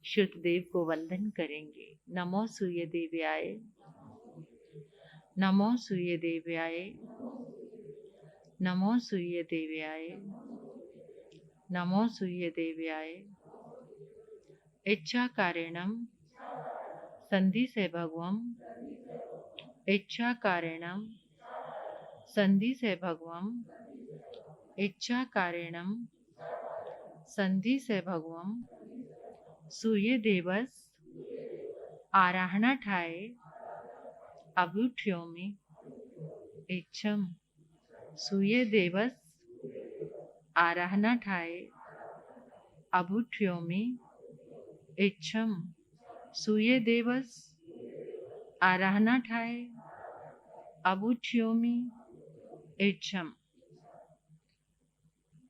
शुद्धदेव को वंदन करेंगे। नमो सूर्य देव्याय, नमो सूर्य देव्याय, नमो सूर्य देव्याय, नमो सूर्य देव्याय। इच्छा कारणम संधि से भगवम, इच्छा कारणम संधि से भगवम, इच्छा कारणम संधि से भगवम। सूर्य देवस आराहना ठाए अभूठ्योमि इच्छम। सूर्य देवस आराहना ठाए अभूठ्योमि इच्छम। सूर्य दिवस आराहना ठाए अभूठ्योमि इच्छम।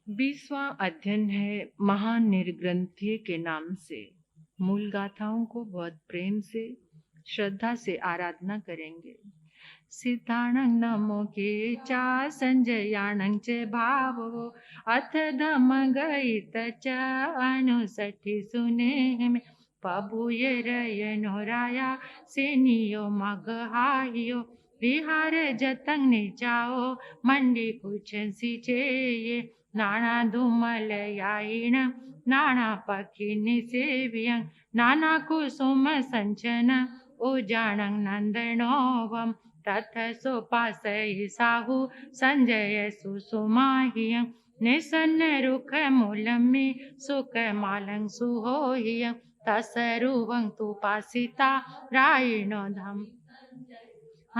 20वां अध्ययन है महानिर्ग्रंथीय के नाम से। मूल गाथाओं को बहुत प्रेम से श्रद्धा से आराधना करेंगे। सिद्धाणं नमो के चा संजयाणं च भावो अथ धम गईत च अनुसठी सुने में पबुय रयनो राया सेनियो मगहायो विहार जतंग ने जाओ मंडी कुछ सिचे नाना धूमल याइण नाना पक्षी निसेव्यं नाना कुसुम संचन उजाणं नंदनोवम तथ सोपासय साहु संजय सुसुमाह्यं निसन्न रुख मूलमि सुख मालं सुहोह्यं तसरुवं तुपासिता रायिणो धम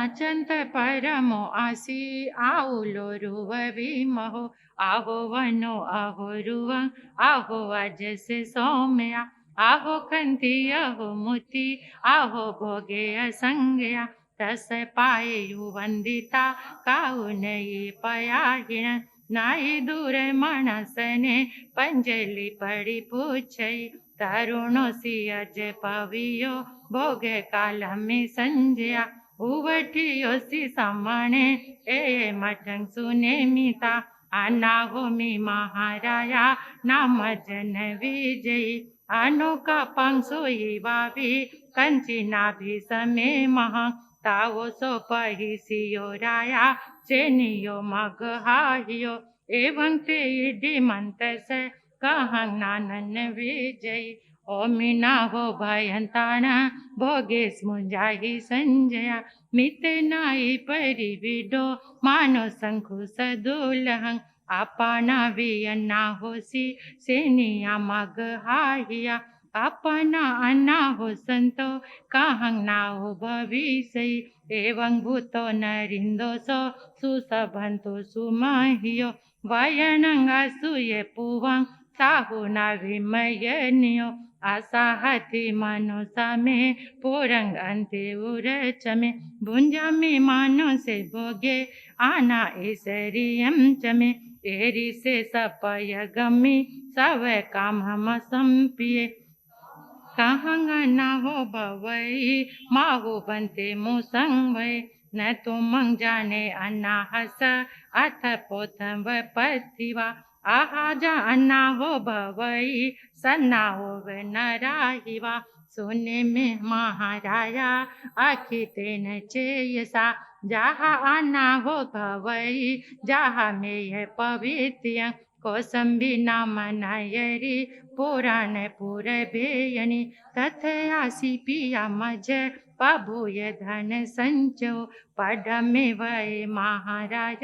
अचंत परमो आसी आउलो रुव विमहो आहो वनो आहो रुवं आहो अजस सौम्या आहो कंति आहो मुति आहो भोगे असंज्ञा तस पायु वंदिता काहु नई पयाहिण नाई दूर मनसने पंजलि पड़ी पूछई तरुणो सी अज पवियो भोगे काल में संजया उवठियो सी समणे ए मठं सुनेमिता अनाहो मी महाराया नाम जन विजयी अनोखा पंसोई वावी कंची नाभि समे महा तावो सो पहिसियो राया सेनियो मगहाहियो एवं ते इडिमंत से कहं नानन विजयी ओमिना हो भयंतान भोगे स्मुंजाहि संजया मिते नाई परिविडो मानो शंखु सदुलहं अपाना वियन्ना होसी सेनिया मगहाहिया अपना अन्ना हो संतो कहं ना हो भविष्य एवं भूतो नरिंदो सो सुसभंतो सुमहियो वयनं असूये पुवं साहु न विमयनियो आसाहति मनो समे पुरंग अंते उरचमे भुंजा में मानो से भोगे आना ऐसरियम चमे एरी से सपय गमी सब काम हम संपिए कहंग न हो भवई माहु बनते मुसंग भय न तुम जाने अन्ना हस अथ पोथम व पथिवा आहा जा अन्ना हो भवई सन्ना हो व नराहिवा सोने में महाराया आखि तेन चेयसा जहा अन्ना हो भवई जहा में यह पवित्र कौसंबी नाम नायरी पुराण पुर बेयनी तथयासी पिया मज पभुय धन संचो पढ़ में वै महाराज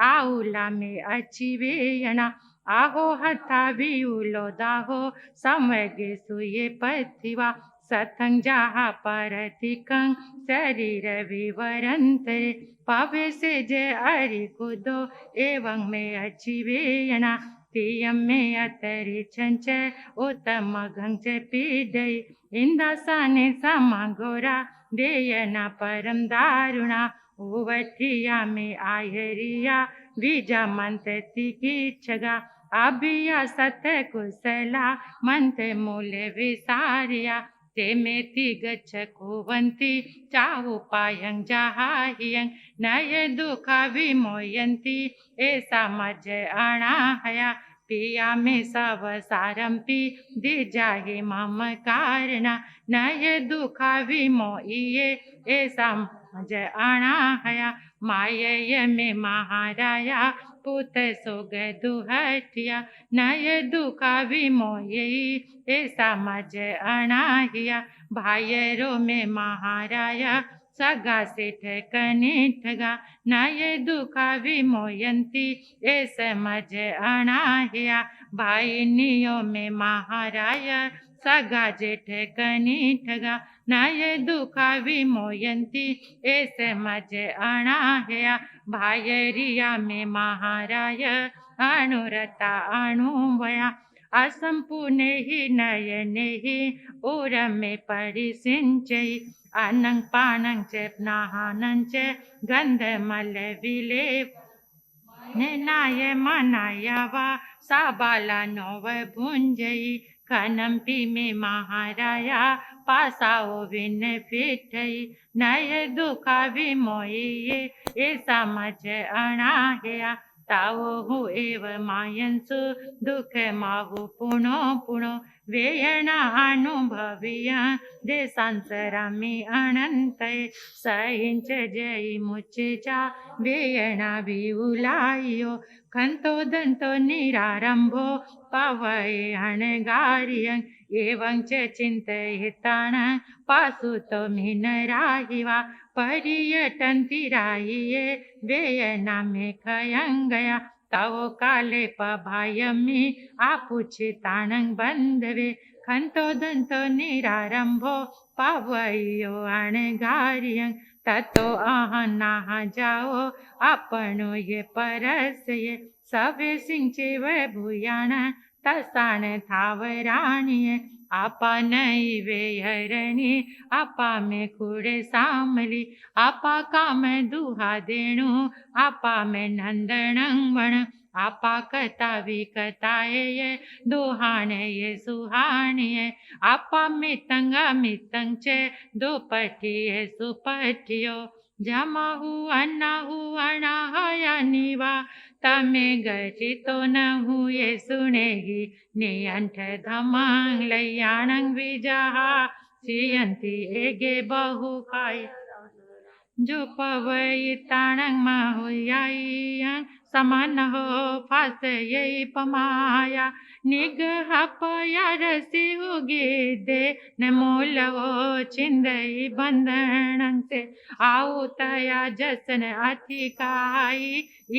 आउला में अचिवेयना आहो हथा विउलो दाहो समगे सुये पथिवा सतंग जहा परतिकं शरीर विवरंतरे पवे से जय अरि कुदो एवं में अचिवेयना तियम में अतरि छंच उत्तम गंच पीडई इंदासाने समागोरा देयना परम दारुणा उवठिया में आयरिया बीजा मंत तिकीचगा अभिया सत कुशला मंत मूल विसारिया ते मेति गच्छ कुवंती चावुपायं जहाहियं नय दुखा विमोयन्ति ऐसा मज अणाहया पिया में सब सारंपी दि जाहे मम कारणा नय दुखा विमोइये ऐसा मज आणा हया माय में महाराया पुत सोग दुहटिया नय दुखा विमोइये ऐसा मज अणाहिया भायरो में महाराया सगा सेठ कनिठगा नय दुखा विमोयंती ऐसे मज अणाहिया भाई नियो में महाराया सगा जेठ कनिठगा नय दुखा विमोयंती ऐसे मज अणाहिया भायरिया में महाराया अणुरता अणुवया असंपूर्ण ही नयने ही उर में परिसिंचई अनंग पानंग च नाहनं च गंधमल विलेप नाय मनाया वा साबाला नव भुंजई कनम्पी में महाराया पासाओ विन फिटई नय दुखा विमोये ऐसा मज अणाहया ताओ हु एव मायंसु दुख माहु पुनो पुनो वेयणा अनुभविया दे संसरामी अनंतय सहिंच जय मुच्चा वेयणा विउलायो खंतो दंतो निरारंभो पावय अणगारियं एवं च चिंतयितान पासुतो मिनराहिवा पर्यटन तिराहिये वेयना में खयंगया ताओ काले पभायमी आपुचिताणं बंधवे खंतो दंतो निरारंभो पावयो अणगारियं ततो अहना जाओ आपनो ये परस ये सवे सिंचे वे भूयाण तसाण थावराणीय आपा नई वे हरणी आपा में खुड़े सामली आपा काम दुहा देणु आपा में नंदनं वण आपा कथा विकताए ये दुहाणे ये सुहाणिये आपा मितंगा मितंग चे दुपटिये सुपटियो जमाहु अनाहया निवा तमे गचितो न हुए सुनेगी नियंठ धमांग लयाणंग विजहा सियंती एगे बहु खाई जो पवई ताणंग माहुयायं समान हो फास यही पमाया निगह पया रसी हुगी दे न मूलवो चिंदई बंधन से आओ तया जसन अतिकाई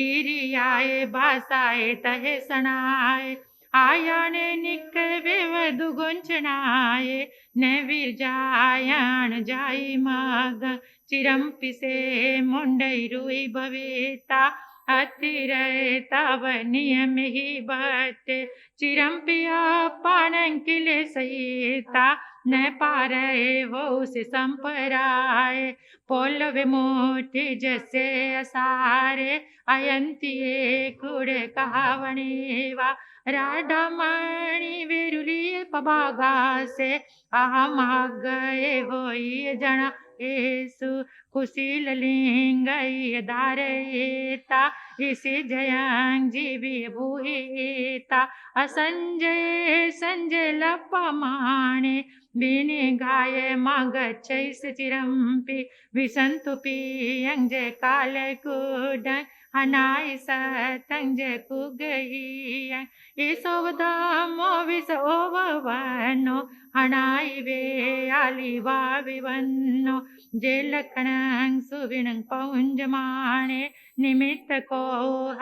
इरियाए भाषाए तहे सनाए आयाने निकवे वधु गुंचनाए न विरजायण जाई माग चिरंपि से मुंडई रुई भवेता अतिरय तव नियम ही बट चिरंपिया पाणंकिले सहिता न पारे वो से संपराय पोल विमुठी जैसे असारे अयंतिये कुड़े कहावणेवा राधामणि विरुली पबागा से अहम गए होई जना येसु कुशील लिंगई दारयेता इसी जयं जीवी भूहिता असंजय संजय लपमाणे बिनि गाय मागच्छैस चिरंपि विसंतु पियं जय काल कुडं हनाय सतं जय कुगहियं ईसोवदामो विस ओववनो हनाय वे आलिवा विवन्नो जे लखणं सुविणं पौंजमाणे निमित्त को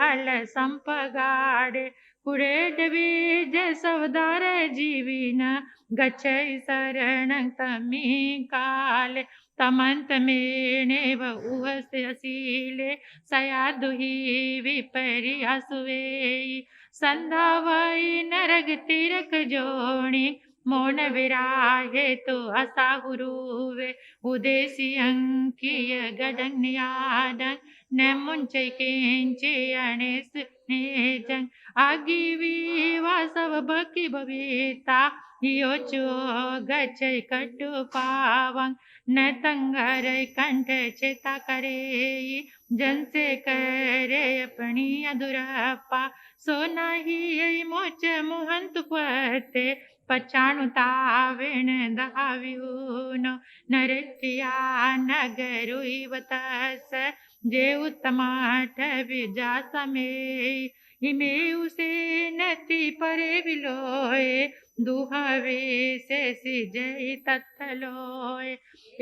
हल संपगाड़े कुरेड बीज सवदार जीविन गच्छै शरणं तमी काले तमंत मेने बहुहस्य असीले सयादुहि विपर्यासुवेई संधावई नरग तिरक जोणी मोन विराहे तो असाहुरुवे उदेसी अंकिय गडन्यादं न मुंचे किंचे अणेस नेजं आगिवी वासव बकी बबिता यो चो गचै कटु पावं न तंगर कंठ चेता करे जनसे करे अपनी अधुरपा सो नाही मोच मोहंत पते पचाणुतावेण दहाव्यून नरटिया नगरुइव तस जे उत्तमाठ विजा समे इमे उसे नति परे विलोय दुहवे से सिजई तत्तलोय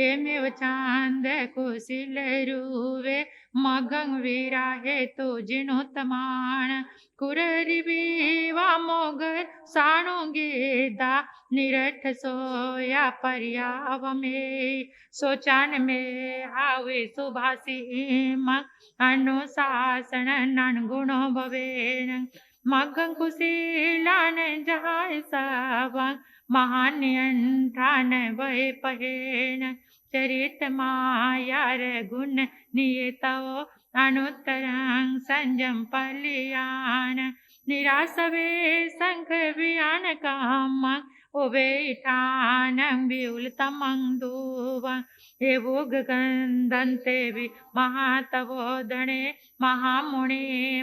एमेव चांद कुशिल रुवे मगं विराहे तो जिनोत्तमाण कुररिबीवा मोगर साणुगेदा निरठ सोया पर्याव में सोचान में हावे सुभासी मग अनुशासन ननगुणो भवेन मगं कुशीलान जहाय सवं महान्यंठान वै पहेन चरित मायार गुण नियतवो अनुत्तरं संजम पलियान निरासवे संख वियान काम उबे ठानं विउलतमं दुवं एवोग गंधन्ते वि महातवोदणे महामुने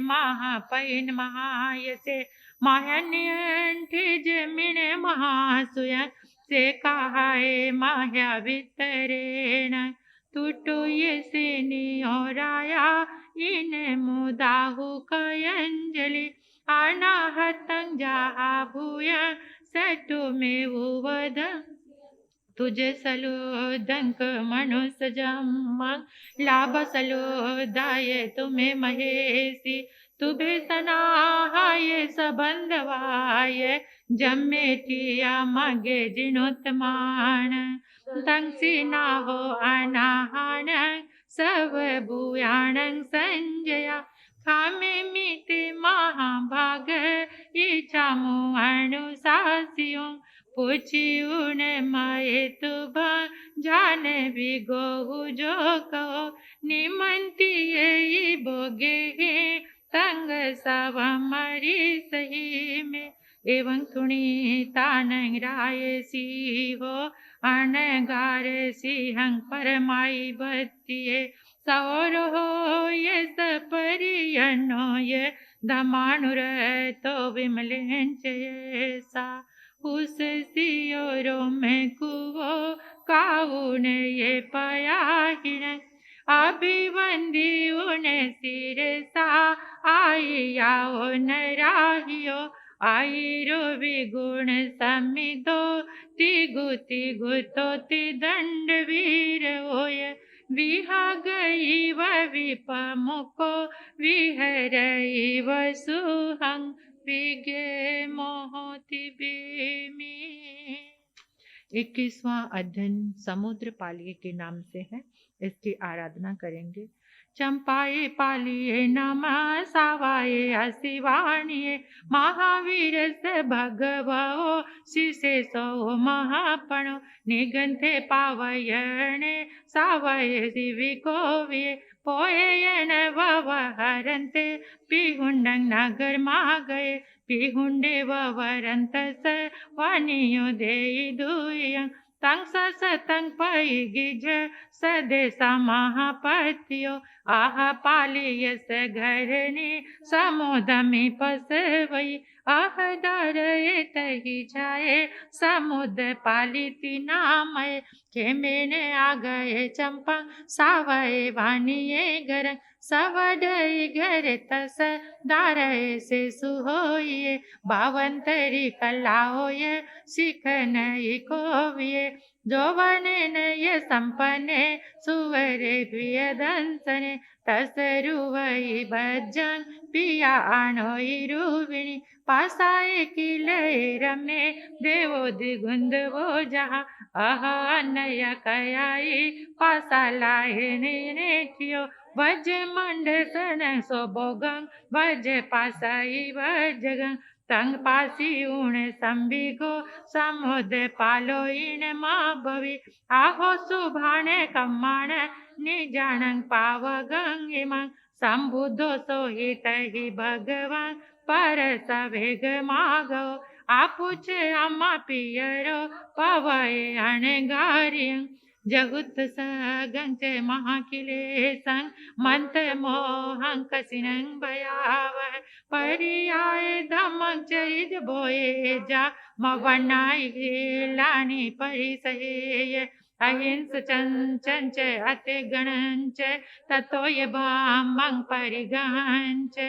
महापैन महायसे महान्यंठिज मिणे महासुय से कहाय माह्या वितरेण तुटो ये नियोराया इन मुदाहु कयंजलि अनाहतं जहा भूय सटु में वद तुझे सलोदंक मनुष्य जम्मा लाभ सलोदाय तुम्हें महेशी तुभे सनाहाय सबंधवाय जम्मेटिया मगे जिनोत्तमान तंसी ना हो अनाहान सब भूयाणं संजया खामे मीते महाभाग इच्छामु अनुशासियों पूछी उन माए तुभा जान भी गो जो कहो निमंती ये बोगे हैं तंग सब मरी सही में एवं तुणी तानंग राय सी हो अनगार सिंहं परमाई बत्तिये सौर हो ये सपरियनो ये धमानुर तो विमलेंच ये सा उस सियोरो में कुवो काउन ये पयाहिन अभिवंदी उन सिर सा आइयाओ नराहियो आईरो विगुण समिदो तिगु तिगु तो तिदंड वीर होय विहा गई व विपमुको विहरई व सुहं विगे मोहति बेमी। 21वां अध्ययन समुद्र पालिये के नाम से है, इसकी आराधना करेंगे। चंपाए पालिये नमः सावाये असिवाणिये महावीर से भगवो शिषे सो महापणो निगंथे पावयणे सावये शिविकोविये पोयन ववहरन्ते पिहुंडं नगर मागये पिहुंडे ववरन्त स वानियो देई दुयं तंग सतंग पै गिज सदेसा महापत्यो आह पालिय स घरने समुदमी पसवई आह दरये तही जाए समुद पालिती नामय खेमेने आ गए चंपा सावये वानिये घर सवडई घर तस दारय से सुहोये बावंतरी कलाओये शिखनई कोविये जोवने ये संपने सुवरे प्रियदंसने तसरुवई भजन पिया आणोई रूपिणी पासाए किलय रमे देवो दिगुंद वो जहा अह अनय कयाई पासा लाए नेठियो वज मंड सन सो बोगं वज पासाई वजगं तंग पासी उण संबिगो समुद्र पालो इन माँ भवी आहो सुभाणे कम्माण निजाणं पाव गंगिमं संबुद्धो सोहित ही भगवान परस वेग मागो आपुछ अम्मा पियरो पवये अणगारियं जगुत सगंच महाकिले संग मंत मोहं कसिनं भयावह परियाय धमक चरित बोए जा मवनाई लानी परिसहेय अहिंस चंच अति गणंच ततो ये भामं परिगंच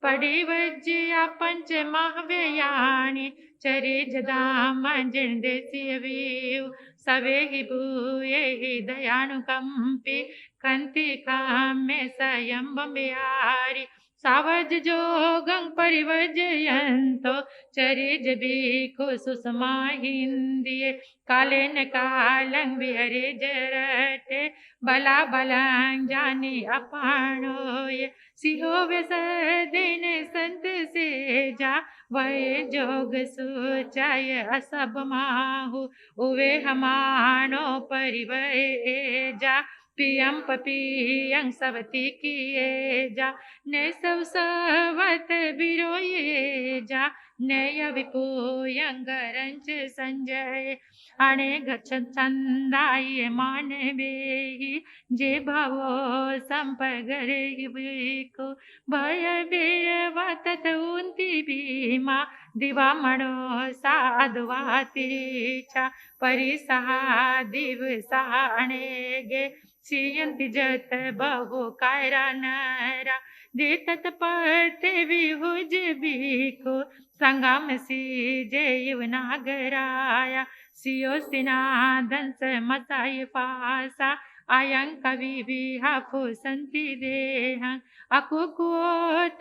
परिवज्य पंच महाव्ययानि चरिजदाम जिंदेसी वीव सवे ही भूये ही दयानुकंपी कंति काम्य स्वयं बिहारी सावज जोगं परिवर्जयन्तो चरिज भिक्खु सुषमा हिंदिये कालेन कालं विहरे जरते बला बलं जानी अपाणोय सिहो व्यसदेन संत से जा वह जोग सोचाय असब माहु उवे हमानो परिवय जा पियं पपियं सवती किए जा ने सब सवत बिरोये जा नय विपुयं गरंच संजय अणे गच्छन् चंदाय मानवेहि जे भावो संपगरे बिको भय बीरवत उन्ति भीमा दिवा मणो साधुवातिचा परिसहा दिवसा अणेगे सियंति जत बहु कायरा नरा देतत पते विहुज बिको संगम सी जैव नागराया सियो सिनादंस मसाय पासा आयं कवि विहाफु संति देहं अकुको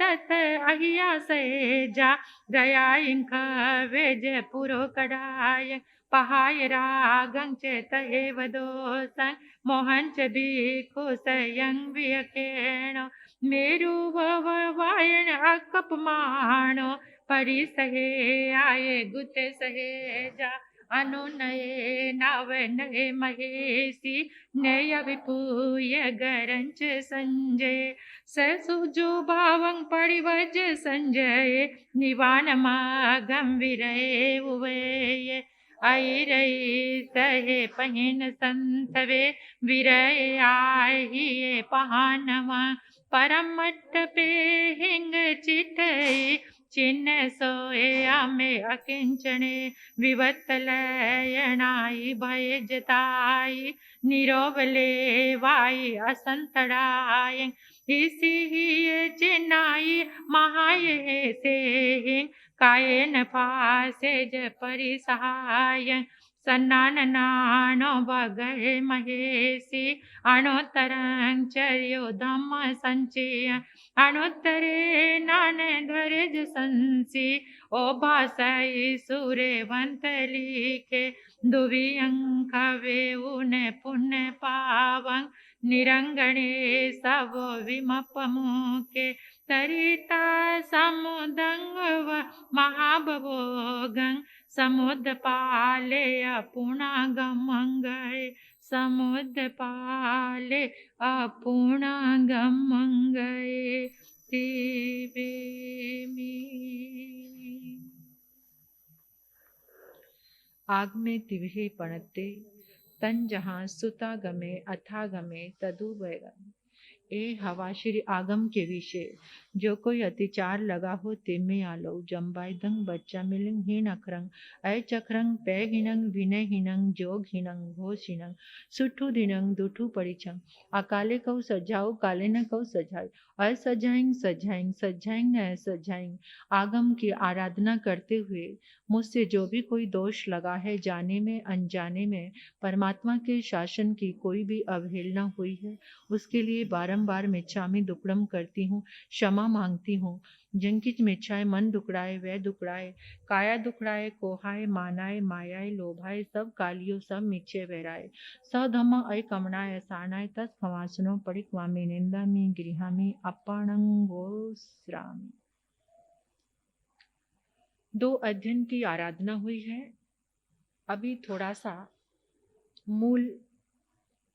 तत अहिया सेजा दया इंख वेज पुरो कडाय पहाय रागं च तहेव दोसं मोहन च भिक्खु सयं व्यकेणो मेरु वायन अकपमाणो परिसहे आये गुते सहेजा अनुनये नव नये महेशी नय विपूय गरंच संजय ससुजो भावं परिवज संजय निवान मागम विरय उवये ऐरई सहे पहिन संतवे विरय आये पहानवा परम मट्ट पे हिंग चिठई चिन्ह सोए आमे अकिंचने विवत्तलयनाई भय जताई निरोवले वाई असंतड़ाय इसी ही चिन्नाई महाये से कायन फासे ज परिसहाय सन्नानो बगहे महेशी अणोत्तरं चर्यो धम्म संचय अणोत्तरे नान ध्वरज संसी ओ भाषाई सूर्यवंत लिखे दुवियं खवे उन पुण्य पावं निरंगणे सब विमप मुखे तरिता समुदंग महाभोगं समुद्र पाले अपूर्णागमंगय समुद्र पाले अपूर्णागमंगय आग में तिवहे पणते तन जहाँ सुता गमे अथा गमे तदु बैगम ए हवा श्री आगम के विषय जो कोई अतिचार लगा हो तिम्मे आलो जम्बाई दंग बच्चा मिलिंग हीन अखरंग अय चक्रंग पै हिनंग विनय हिनंग जोग हिनंग घोष हिनंग सुठू दिनंग दुठू परिचंग अकाले कौ सजाओ काले न कौ सजाए असजाएंग सजाएंग सजाएंग न सजाएंग आगम की आराधना करते हुए मुझसे जो भी कोई दोष लगा है जाने में अनजाने में परमात्मा के शासन की कोई भी अवहेलना हुई है उसके लिए बारंबार मिच्छामी दुक्कड़म करती हूँ क्षमा मांगती हूँ जिनकी मिच्छाएं मन दुकड़ाए वह दुकड़ाए काया दुकड़ाए कोहाय मानाए मायाए लोभाए सब कालियो सब मिच्छे वहराए सधम्म अय कमनाय सानाय तस् खवासनो परिक्वामी निंदामी गृहामी अपाणंगोस्रामी 2 अध्ययन की आराधना हुई है। अभी थोड़ा सा मूल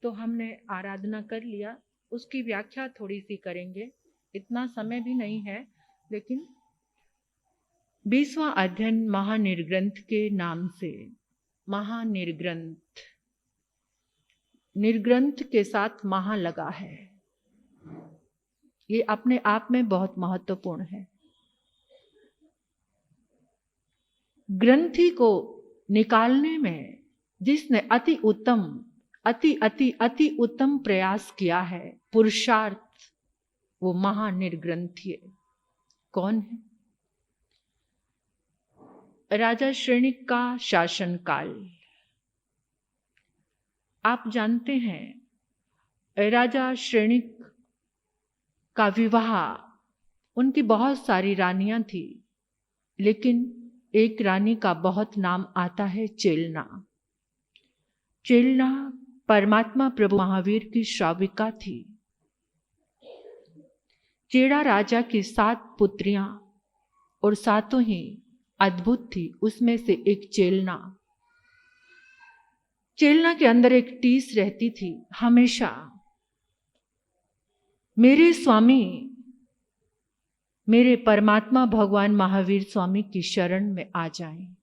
तो हमने आराधना कर लिया, उसकी व्याख्या थोड़ी सी करेंगे। इतना समय भी नहीं है, लेकिन 20वां अध्ययन महानिर्ग्रंथ के नाम से। महानिर्ग्रंथ, निर्ग्रंथ के साथ महा लगा है। ये अपने आप में बहुत महत्वपूर्ण है। ग्रंथि को निकालने में जिसने अति उत्तम, अति अति अति उत्तम प्रयास किया है, पुरुषार्थ, वो महानिर्ग्रंथी है। कौन है? राजा श्रेणिक का शासनकाल। आप जानते हैं, राजा श्रेणिक का विवाह, उनकी बहुत सारी रानियां थी, लेकिन एक रानी का बहुत नाम आता है चेलना। चेलना परमात्मा प्रभु महावीर की श्राविका थी। चेड़ा राजा की 7 पुत्रियां और 7 ही अद्भुत थी। उसमें से एक चेलना। चेलना के अंदर एक टीस रहती थी हमेशा, मेरे स्वामी, मेरे परमात्मा भगवान महावीर स्वामी की शरण में आ जाएं।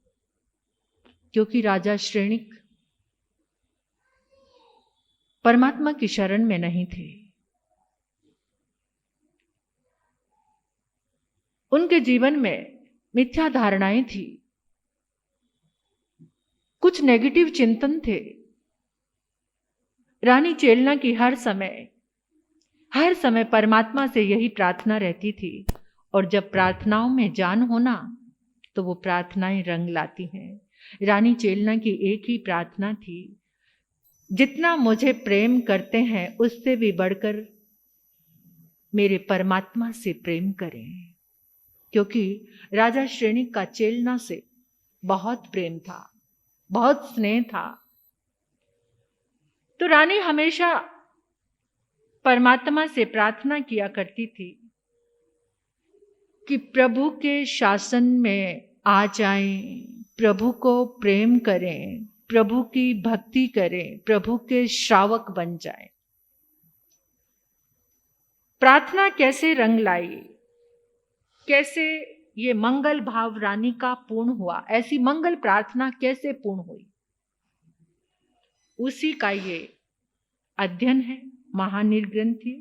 क्योंकि राजा श्रेणिक परमात्मा की शरण में नहीं थे। उनके जीवन में मिथ्या धारणाएं थी, कुछ नेगेटिव चिंतन थे। रानी चेलना की हर समय परमात्मा से यही प्रार्थना रहती थी, और जब प्रार्थनाओं में जान होना तो वो प्रार्थनाएं रंग लाती हैं। रानी चेलना की एक ही प्रार्थना थी, जितना मुझे प्रेम करते हैं उससे भी बढ़कर मेरे परमात्मा से प्रेम करें। क्योंकि राजा श्रेणिक का चेलना से बहुत प्रेम था, बहुत स्नेह था। तो रानी हमेशा परमात्मा से प्रार्थना किया करती थी कि प्रभु के शासन में आ जाएं, प्रभु को प्रेम करें, प्रभु की भक्ति करें, प्रभु के श्रावक बन जाएं। प्रार्थना कैसे रंग लाई, कैसे ये मंगल भाव रानी का पूर्ण हुआ, ऐसी मंगल प्रार्थना कैसे पूर्ण हुई, उसी का ये अध्ययन है महानिर्ग्रंथि।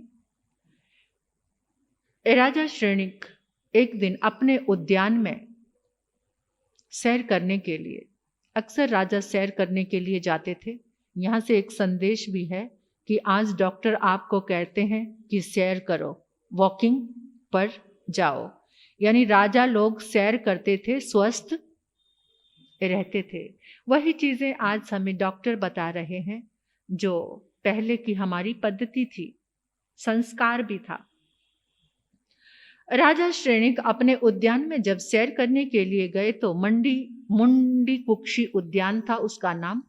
राजा श्रेणिक एक दिन अपने उद्यान में सैर करने के लिए, अक्सर राजा सैर करने के लिए जाते थे। यहां से एक संदेश भी है कि आज डॉक्टर आपको कहते हैं कि सैर करो, वॉकिंग पर जाओ। यानी राजा लोग सैर करते थे, स्वस्थ रहते थे। वही चीजें आज हमें डॉक्टर बता रहे हैं, जो पहले की हमारी पद्धति थी, संस्कार भी था। राजा श्रेणिक अपने उद्यान में जब सैर करने के लिए गए तो मुंडी कुक्षी उद्यान था उसका नाम।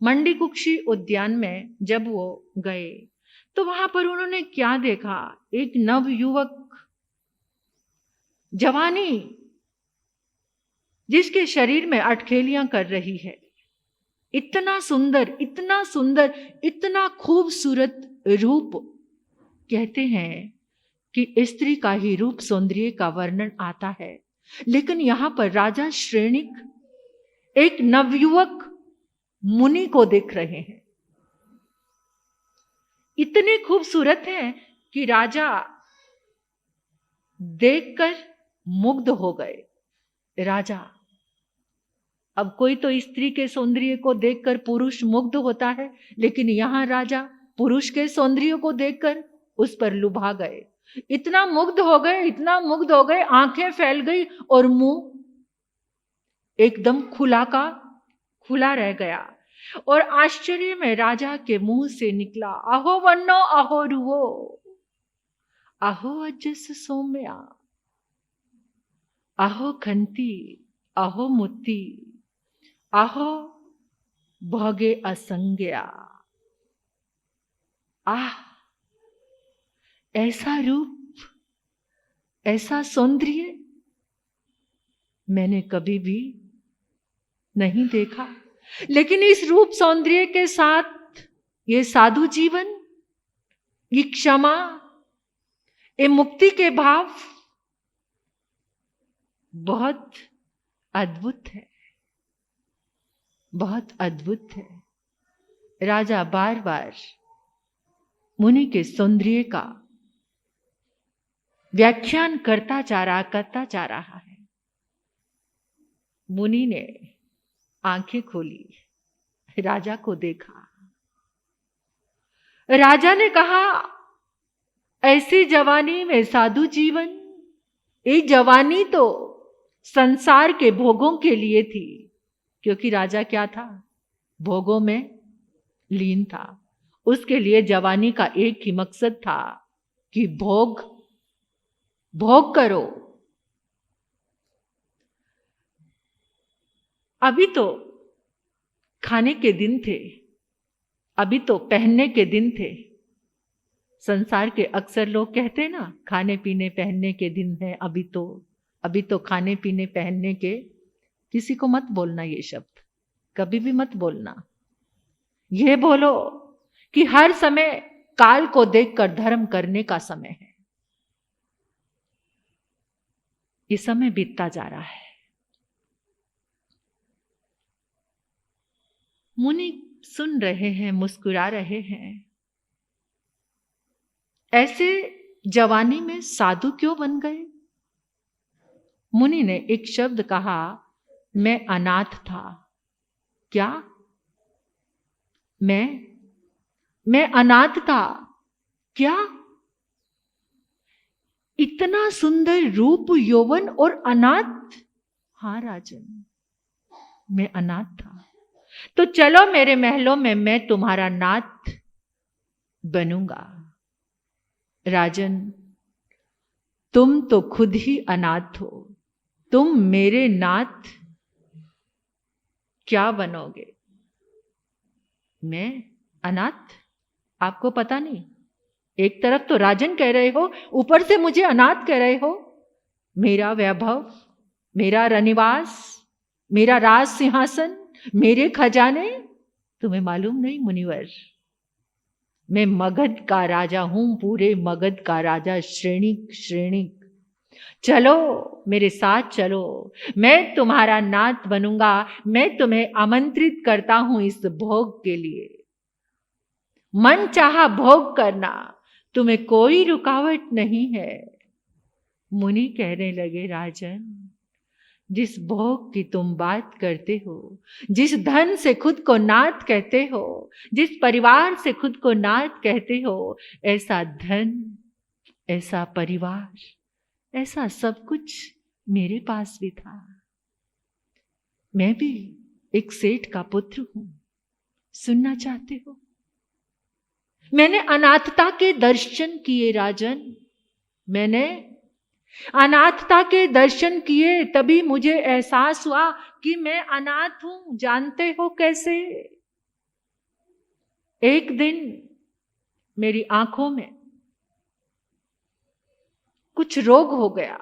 मंडी कुक्षी उद्यान में जब वो गए तो वहां पर उन्होंने क्या देखा, एक नवयुवक, जवानी जिसके शरीर में अटखेलियां कर रही है। इतना सुंदर, इतना सुंदर, इतना खूबसूरत रूप। कहते हैं कि स्त्री का ही रूप सौंदर्य का वर्णन आता है, लेकिन यहां पर राजा श्रेणिक एक नवयुवक मुनि को देख रहे हैं। इतने खूबसूरत हैं कि राजा देखकर मुग्ध हो गए। राजा, अब कोई तो स्त्री के सौंदर्य को देखकर पुरुष मुग्ध होता है, लेकिन यहां राजा पुरुष के सौंदर्य को देखकर उस पर लुभा गए। इतना मुग्ध हो गए, इतना मुग्ध हो गए, आंखें फैल गई और मुंह एकदम खुला का खुला रह गया। और आश्चर्य में राजा के मुंह से निकला, अहो वन्नो, अहो रुवो, अहो अजस सौम्या, अहो खंती, अहो मुत्ती, अहो भोगे असंज्ञा। आह, ऐसा रूप, ऐसा सौंदर्य, मैंने कभी भी नहीं देखा। लेकिन इस रूप सौंदर्य के साथ ये साधु जीवन, ये क्षमा, ये मुक्ति के भाव बहुत अद्भुत है, बहुत अद्भुत है। राजा बार बार मुनि के सौंदर्य का व्याख्यान करता जा रहा है। मुनि ने आंखें खोली, राजा को देखा। राजा ने कहा, ऐसी जवानी में साधु जीवन, ये जवानी तो संसार के भोगों के लिए थी। क्योंकि राजा क्या था? भोगों में लीन था। उसके लिए जवानी का एक ही मकसद था कि भोग करो। अभी तो खाने के दिन थे, अभी तो पहनने के दिन थे। संसार के अक्सर लोग कहते हैं ना, खाने पीने पहनने के दिन है, अभी तो खाने पीने पहनने के। किसी को मत बोलना ये शब्द, कभी भी मत बोलना। यह बोलो कि हर समय काल को देखकर धर्म करने का समय है। ये समय बीतता जा रहा है। मुनि सुन रहे हैं, मुस्कुरा रहे हैं। ऐसे जवानी में साधु क्यों बन गए? मुनि ने एक शब्द कहा, मैं अनाथ था। क्या? मैं अनाथ था क्या? इतना सुंदर रूप, यौवन और अनाथ? हाँ राजन, मैं अनाथ था। तो चलो मेरे महलों में, मैं तुम्हारा नाथ बनूंगा। राजन, तुम तो खुद ही अनाथ हो, तुम मेरे नाथ क्या बनोगे? मैं अनाथ? आपको पता नहीं? एक तरफ तो राजन कह रहे हो, ऊपर से मुझे अनाथ कह रहे हो। मेरा वैभव, मेरा रनिवास, मेरा राज सिंहासन, मेरे खजाने तुम्हें मालूम नहीं मुनिवर? मैं मगध का राजा हूं, पूरे मगध का राजा, श्रेणिक। चलो मेरे साथ चलो, मैं तुम्हारा नाथ बनूंगा। मैं तुम्हें आमंत्रित करता हूं इस भोग के लिए। मन चाहा भोग करना, तुम्हें कोई रुकावट नहीं है। मुनि कहने लगे, राजन, जिस भोग की तुम बात करते हो, जिस धन से खुद को नाथ कहते हो, जिस परिवार से खुद को नाथ कहते हो, ऐसा धन, ऐसा परिवार, ऐसा सब कुछ मेरे पास भी था। मैं भी एक सेठ का पुत्र हूं। सुनना चाहते हो? मैंने अनाथता के दर्शन किए राजन, मैंने अनाथता के दर्शन किए। तभी मुझे एहसास हुआ कि मैं अनाथ हूं। जानते हो कैसे? एक दिन मेरी आंखों में कुछ रोग हो गया।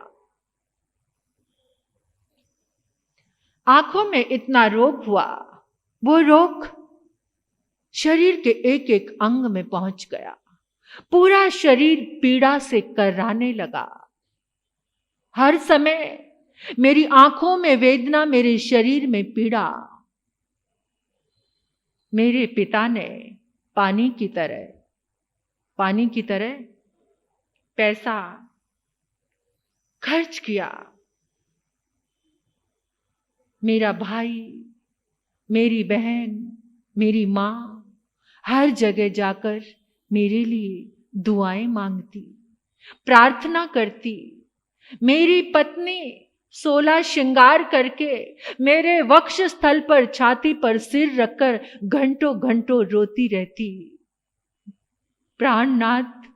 आंखों में इतना रोग हुआ, वो रोग शरीर के एक एक अंग में पहुंच गया। पूरा शरीर पीड़ा से कर्राने लगा। हर समय मेरी आंखों में वेदना, मेरे शरीर में पीड़ा। मेरे पिता ने पानी की तरह पैसा खर्च किया। मेरा भाई, मेरी बहन, मेरी मां हर जगह जाकर मेरे लिए दुआएं मांगती, प्रार्थना करती। मेरी पत्नी 16 श्रृंगार करके मेरे वक्ष स्थल पर, छाती पर सिर रखकर घंटों घंटों रोती रहती, प्राणनाथ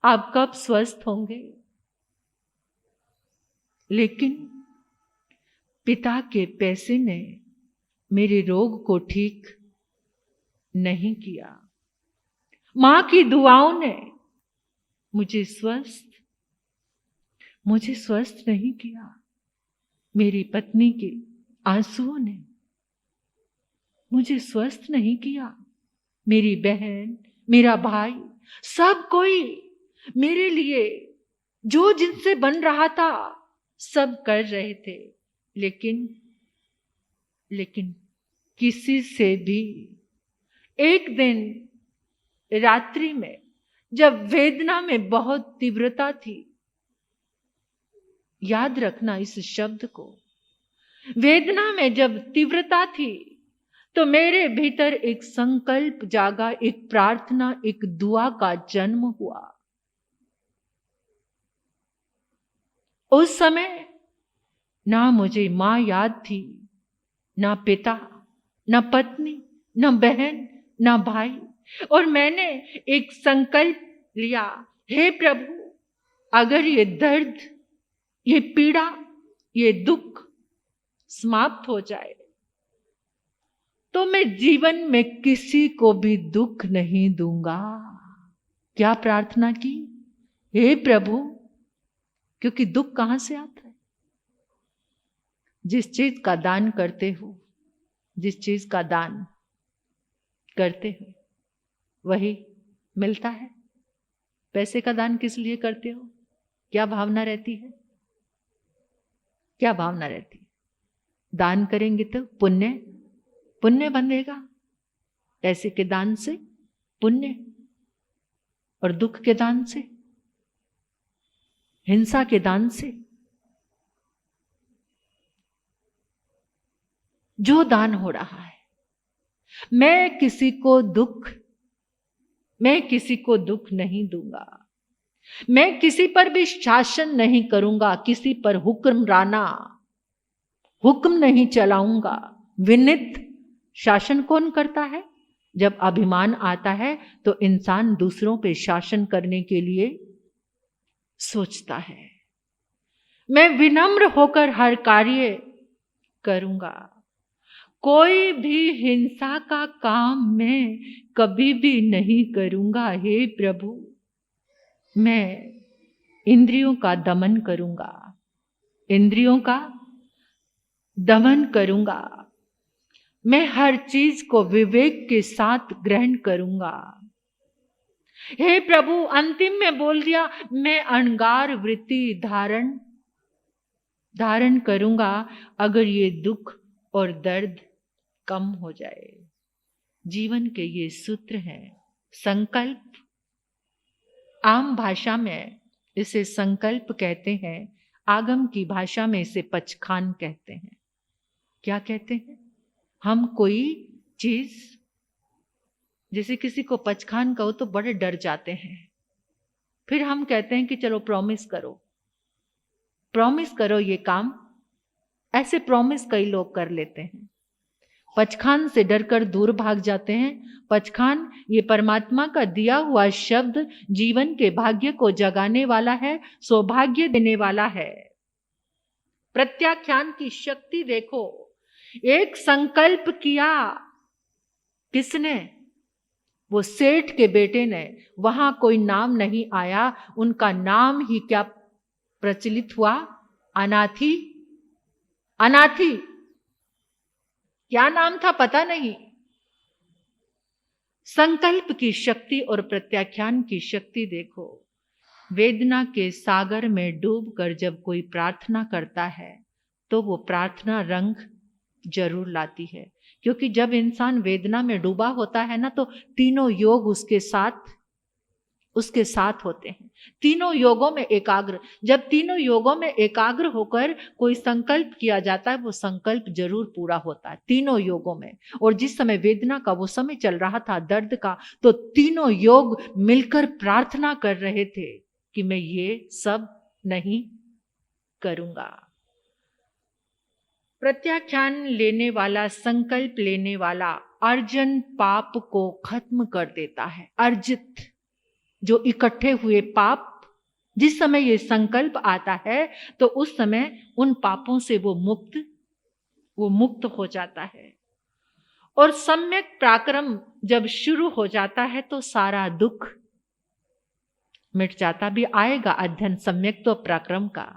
आप कब स्वस्थ होंगे? लेकिन पिता के पैसे ने मेरे रोग को ठीक नहीं किया। मां की दुआओं ने मुझे स्वस्थ नहीं किया। मेरी पत्नी के आंसुओं ने मुझे स्वस्थ नहीं किया। मेरी बहन, मेरा भाई, सब कोई मेरे लिए जो जिनसे बन रहा था सब कर रहे थे, लेकिन किसी से भी। एक दिन रात्रि में जब वेदना में बहुत तीव्रता थी, याद रखना इस शब्द को, वेदना में जब तीव्रता थी तो मेरे भीतर एक संकल्प जागा, एक प्रार्थना, एक दुआ का जन्म हुआ। उस समय ना मुझे मां याद थी, ना पिता, ना पत्नी, ना बहन, ना भाई, और मैंने एक संकल्प लिया, हे प्रभु, अगर ये दर्द, ये पीड़ा, ये दुख समाप्त हो जाए तो मैं जीवन में किसी को भी दुख नहीं दूंगा। क्या प्रार्थना की? हे प्रभु, क्योंकि दुख कहां से आता है? जिस चीज का दान करते हो, जिस चीज का दान करते हो वही मिलता है। पैसे का दान किस लिए करते हो? क्या भावना रहती है? क्या भावना रहती है? दान करेंगे तो पुण्य बनेगा। पैसे के दान से पुण्य, और दुख के दान से, हिंसा के दान से, जो दान हो रहा है, मैं किसी को दुख नहीं दूंगा। मैं किसी पर भी शासन नहीं करूंगा, किसी पर हुक्म नहीं चलाऊंगा। विनित शासन कौन करता है? जब अभिमान आता है तो इंसान दूसरों पे शासन करने के लिए सोचता है। मैं विनम्र होकर हर कार्य करूंगा। कोई भी हिंसा का काम मैं कभी भी नहीं करूंगा। हे प्रभु, मैं इंद्रियों का दमन करूंगा, इंद्रियों का दमन करूंगा। मैं हर चीज को विवेक के साथ ग्रहण करूंगा। हे प्रभु, अंतिम में बोल दिया, मैं अहंकार वृत्ति धारण करूंगा अगर ये दुख और दर्द कम हो जाए। जीवन के ये सूत्र हैं। संकल्प, आम भाषा में इसे संकल्प कहते हैं, आगम की भाषा में इसे पचखान कहते हैं। क्या कहते हैं? हम कोई चीज, जैसे किसी को पचखान कहो तो बड़े डर जाते हैं, फिर हम कहते हैं कि चलो प्रॉमिस करो ये काम। ऐसे प्रॉमिस कई लोग कर लेते हैं, पचखान से डरकर दूर भाग जाते हैं। पचखान ये परमात्मा का दिया हुआ शब्द जीवन के भाग्य को जगाने वाला है, सौभाग्य देने वाला है। प्रत्याख्यान की शक्ति देखो। एक संकल्प किया, किसने? वो सेठ के बेटे ने। वहां कोई नाम नहीं आया, उनका नाम ही क्या प्रचलित हुआ? अनाथी। क्या नाम था पता नहीं। संकल्प की शक्ति और प्रत्याख्यान की शक्ति देखो। वेदना के सागर में डूबकर जब कोई प्रार्थना करता है तो वो प्रार्थना रंग जरूर लाती है, क्योंकि जब इंसान वेदना में डूबा होता है ना, तो तीनों योग उसके साथ होते हैं। तीनों योगों में एकाग्र, जब तीनों योगों में एकाग्र होकर कोई संकल्प किया जाता है, वो संकल्प जरूर पूरा होता है तीनों योगों में। और जिस समय वेदना का वो समय चल रहा था, दर्द का, तो तीनों योग मिलकर प्रार्थना कर रहे थे कि मैं ये सब नहीं करूंगा। प्रत्याख्यान लेने वाला, संकल्प लेने वाला अर्जन पाप को खत्म कर देता है। अर्जित, जो इकट्ठे हुए पाप, जिस समय ये संकल्प आता है तो उस समय उन पापों से वो मुक्त हो जाता है। और सम्यक पराक्रम जब शुरू हो जाता है तो सारा दुख मिट जाता। भी आएगा अध्ययन सम्यक तो पराक्रम का।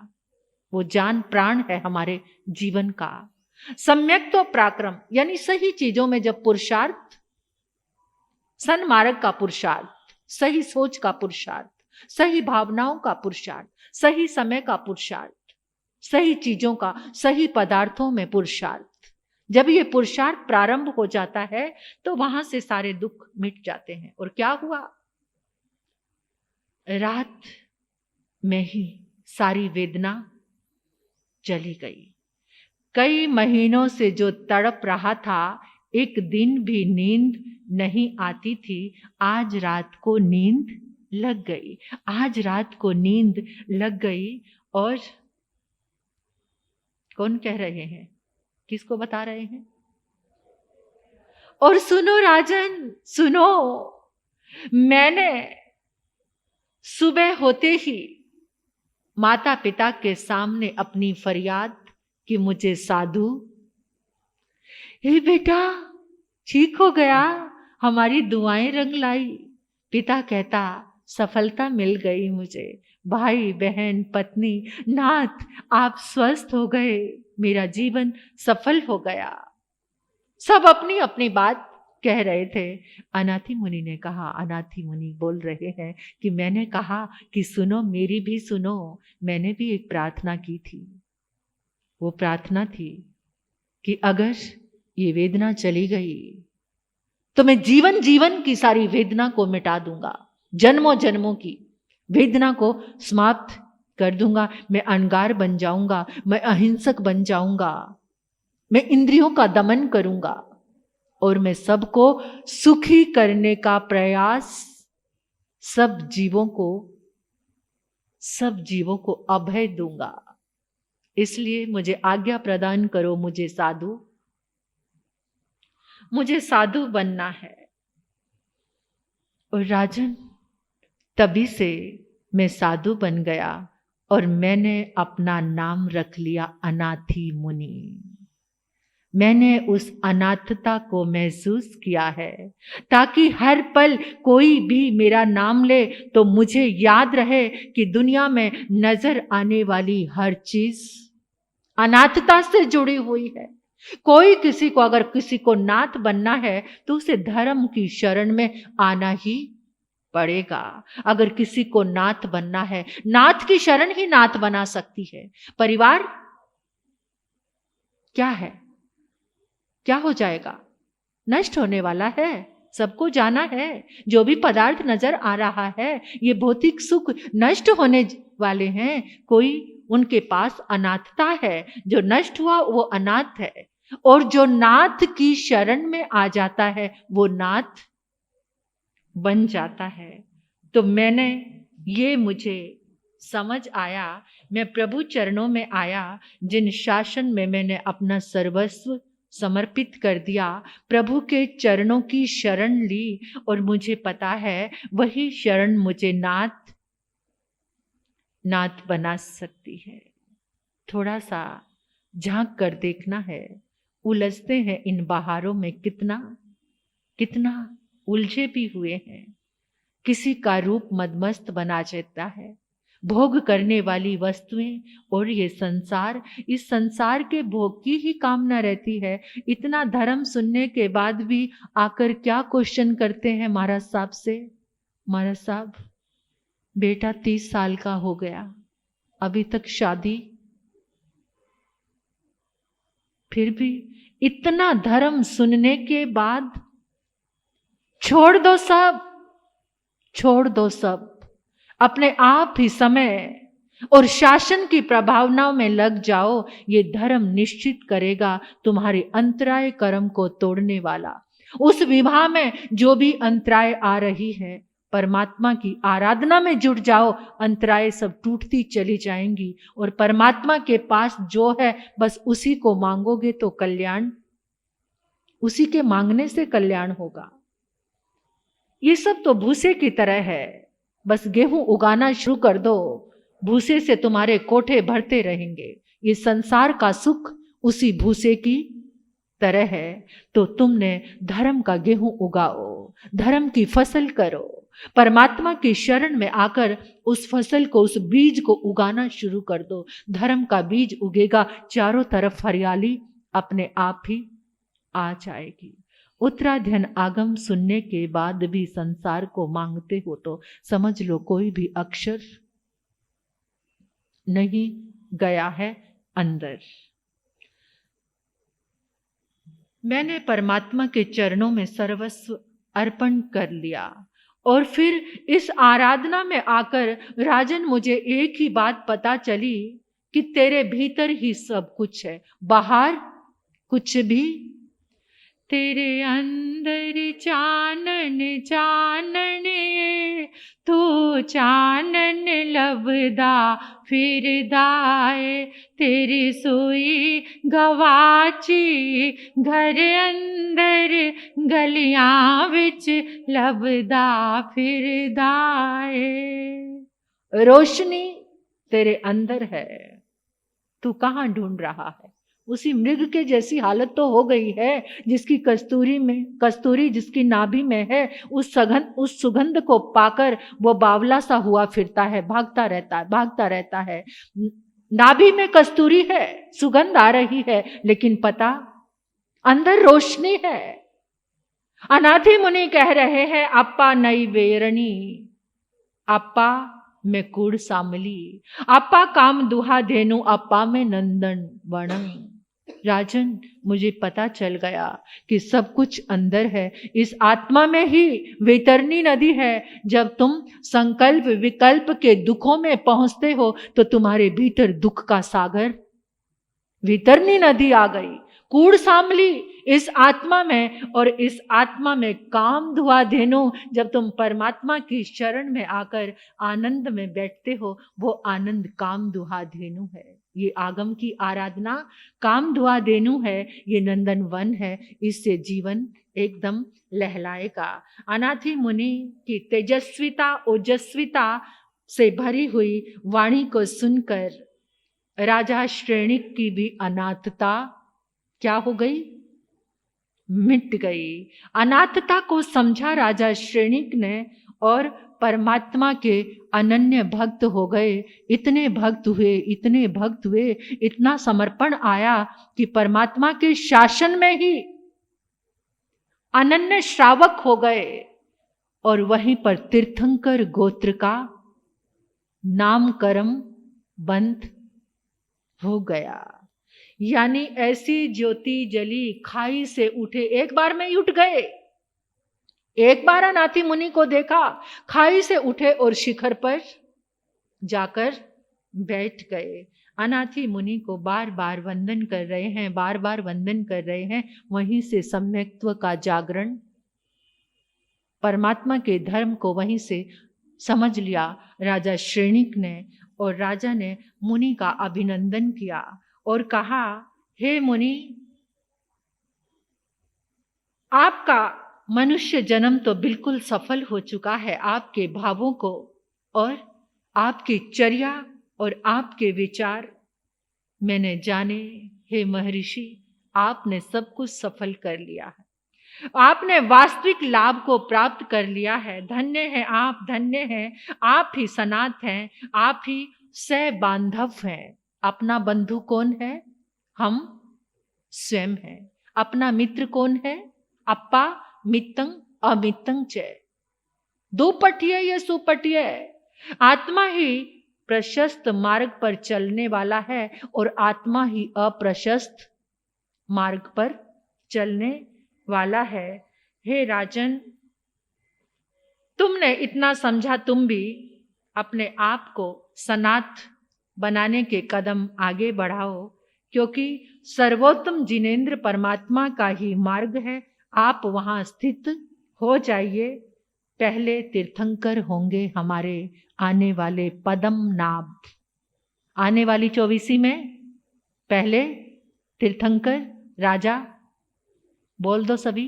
वो जान प्राण है हमारे जीवन का। सम्यक तो पराक्रम यानी सही चीजों में जब पुरुषार्थ, सन्मार्ग का पुरुषार्थ, सही सोच का पुरुषार्थ, सही भावनाओं का पुरुषार्थ, सही समय का पुरुषार्थ, सही चीजों का, सही पदार्थों में पुरुषार्थ, जब ये पुरुषार्थ प्रारंभ हो जाता है तो वहां से सारे दुख मिट जाते हैं। और क्या हुआ, रात में ही सारी वेदना चली गई। कई महीनों से जो तड़प रहा था, एक दिन भी नींद नहीं आती थी, आज रात को नींद लग गई। आज रात को नींद लग गई। और कौन कह रहे हैं, किसको बता रहे हैं? और सुनो राजन, सुनो, मैंने सुबह होते ही माता पिता के सामने अपनी फरियाद कि मुझे साधु, हे बेटा ठीक हो गया, हमारी दुआएं रंग लाई। पिता कहता सफलता मिल गई मुझे, भाई बहन पत्नी नाथ आप स्वस्थ हो गए, मेरा जीवन सफल हो गया। सब अपनी अपनी बात कह रहे थे। अनाथी मुनि ने कहा, अनाथी मुनि बोल रहे हैं कि मैंने कहा कि सुनो, मेरी भी सुनो, मैंने भी एक प्रार्थना की थी। वो प्रार्थना थी कि अगर ये वेदना चली गई तो मैं जीवन जीवन की सारी वेदना को मिटा दूंगा, जन्मों जन्मों की वेदना को समाप्त कर दूंगा। मैं अहंकार बन जाऊंगा, मैं अहिंसक बन जाऊंगा, मैं इंद्रियों का दमन करूंगा और मैं सबको सुखी करने का प्रयास, सब जीवों को अभय दूंगा। इसलिए मुझे आज्ञा प्रदान करो, मुझे साधु बनना है। और राजन, तभी से मैं साधु बन गया और मैंने अपना नाम रख लिया अनाथी मुनि। मैंने उस अनाथता को महसूस किया है ताकि हर पल कोई भी मेरा नाम ले तो मुझे याद रहे कि दुनिया में नजर आने वाली हर चीज अनाथता से जुड़ी हुई है। कोई किसी को, अगर किसी को नाथ बनना है तो उसे धर्म की शरण में आना ही पड़ेगा। अगर किसी को नाथ बनना है, नाथ की शरण ही नाथ बना सकती है। परिवार क्या है, क्या हो जाएगा, नष्ट होने वाला है, सबको जाना है। जो भी पदार्थ नजर आ रहा है, ये भौतिक सुख नष्ट होने वाले हैं। कोई उनके पास अनाथता है, जो नष्ट हुआ वो अनाथ है। और जो नाथ की शरण में आ जाता है वो नाथ बन जाता है। तो मुझे समझ आया, मैं प्रभु चरणों में आया, जिन शासन में मैंने अपना सर्वस्व समर्पित कर दिया, प्रभु के चरणों की शरण ली और मुझे पता है वही शरण मुझे नाथ बना सकती है। थोड़ा सा झांक कर देखना है, उलझते हैं इन बहारों में, कितना उलझे भी हुए हैं। किसी का रूप मदमस्त बना देता है, भोग करने वाली वस्तुएं और ये संसार, इस संसार के भोग की ही कामना रहती है। इतना धर्म सुनने के बाद भी आकर क्या क्वेश्चन करते हैं महाराज साहब से, महाराज साहब बेटा 30 साल का हो गया, अभी तक शादी। फिर भी इतना धर्म सुनने के बाद छोड़ दो सब, अपने आप ही समय और शासन की प्रभावनाओं में लग जाओ। ये धर्म निश्चित करेगा तुम्हारे अंतराय कर्म को तोड़ने वाला। उस विवाह में जो भी अंतराय आ रही है, परमात्मा की आराधना में जुट जाओ, अंतराय सब टूटती चली जाएंगी और परमात्मा के पास जो है बस उसी को मांगोगे तो कल्याण, उसी के मांगने से कल्याण होगा। ये सब तो भूसे की तरह है, बस गेहूं उगाना शुरू कर दो, भूसे से तुम्हारे कोठे भरते रहेंगे। ये संसार का सुख उसी भूसे की तरह है। तो तुमने धर्म का गेहूं उगाओ, धर्म की फसल करो, परमात्मा की शरण में आकर उस फसल को, उस बीज को उगाना शुरू कर दो। धर्म का बीज उगेगा, चारों तरफ हरियाली अपने आप ही आ जाएगी। उत्तराध्ययन आगम सुनने के बाद भी संसार को मांगते हो तो समझ लो कोई भी अक्षर नहीं गया है अंदर। मैंने परमात्मा के चरणों में सर्वस्व अर्पण कर लिया और फिर इस आराधना में आकर राजन मुझे एक ही बात पता चली कि तेरे भीतर ही सब कुछ है, बाहर कुछ भी। तेरे अंदर चानन चानने, तू चानन लभदा फिरदाए, तेरी सुई गवाची घर अंदर गलियां विच लभदा फिरदाए। रोशनी तेरे अंदर है, तू कहाँ ढूंढ रहा है? उसी मृग के जैसी हालत तो हो गई है जिसकी कस्तूरी जिसकी नाभि में है, उस सुगंध को पाकर वो बावला सा हुआ फिरता है, भागता रहता है। नाभि में कस्तूरी है, सुगंध आ रही है, लेकिन पता अंदर रोशनी है। अनाथी मुनि कह रहे हैं अप्पा नई वेरणी, अप्पा में कूड़ सामली, अप्पा काम दुहा धेनु, अप्पा में नंदन वण। राजन मुझे पता चल गया कि सब कुछ अंदर है, इस आत्मा में ही वैतरणी नदी है। जब तुम संकल्प विकल्प के दुखों में पहुंचते हो तो तुम्हारे भीतर दुख का सागर, वैतरणी नदी आ गई, कूड़ सामली इस आत्मा में, और इस आत्मा में काम धुआ धेनु। जब तुम परमात्मा की शरण में आकर आनंद में बैठते हो, वो आनंद काम दुहा धेनु है। ये आगम की आराधना काम धुआ धेनु है, ये नंदन वन है, इससे जीवन एकदम लहलाएगा। अनाथी मुनि की तेजस्विता ओजस्विता से भरी हुई वाणी को सुनकर राजा श्रेणिक की भी अनाथता क्या हो गई? मिट गई। अनाथता को समझा राजा श्रेणिक ने और परमात्मा के अनन्य भक्त हो गए। इतने भक्त हुए, इतना समर्पण आया कि परमात्मा के शासन में ही अनन्य श्रावक हो गए। और वहीं पर तीर्थंकर गोत्र का नामकरण बंद हो गया। यानी ऐसी ज्योति जली, खाई से उठे, एक बार में ही उठ गए। एक बार अनाथी मुनि को देखा, खाई से उठे और शिखर पर जाकर बैठ गए। अनाथी मुनि को बार बार वंदन कर रहे हैं, वहीं से सम्यक्त्व का जागरण, परमात्मा के धर्म को वहीं से समझ लिया राजा श्रेणिक ने। और राजा ने मुनि का अभिनंदन किया और कहा, हे मुनि, आपका मनुष्य जन्म तो बिल्कुल सफल हो चुका है। आपके भावों को और आपकी चर्या और आपके विचार मैंने जाने। हे महर्षि, आपने सब कुछ सफल कर लिया है, आपने वास्तविक लाभ को प्राप्त कर लिया है। धन्य है आप, धन्य है आप ही सनाथ हैं, आप ही सह बांधव हैं। अपना बंधु कौन है? हम स्वयं हैं। अपना मित्र कौन है? अप्पा मित्तंग अमित्तंग च, दुपट्टिय या सुपट्टिय। आत्मा ही प्रशस्त मार्ग पर चलने वाला है और आत्मा ही अप्रशस्त मार्ग पर चलने वाला है। हे राजन, तुमने इतना समझा, तुम भी अपने आप को सनाथ बनाने के कदम आगे बढ़ाओ, क्योंकि सर्वोत्तम जिनेंद्र परमात्मा का ही मार्ग है। आप वहां स्थित हो जाइए। पहले तीर्थंकर होंगे हमारे आने वाले पदम नाभ। आने वाली 24वीं में पहले तीर्थंकर राजा, बोल दो सभी,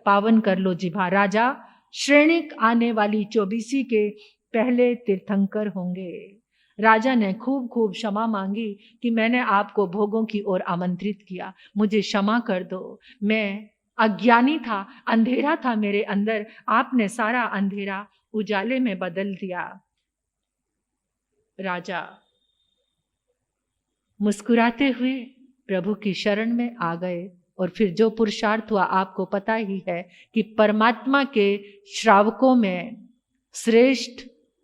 पावन कर लो जिभा। राजा श्रेणिक आने वाली 24वीं के पहले तीर्थंकर होंगे। राजा ने खूब खूब क्षमा मांगी कि मैंने आपको भोगों की ओर आमंत्रित किया, मुझे क्षमा कर दो। मैं अज्ञानी था, अंधेरा था मेरे अंदर, आपने सारा अंधेरा उजाले में बदल दिया। राजा मुस्कुराते हुए प्रभु की शरण में आ गए और फिर जो पुरुषार्थ हुआ आपको पता ही है कि परमात्मा के श्रावकों में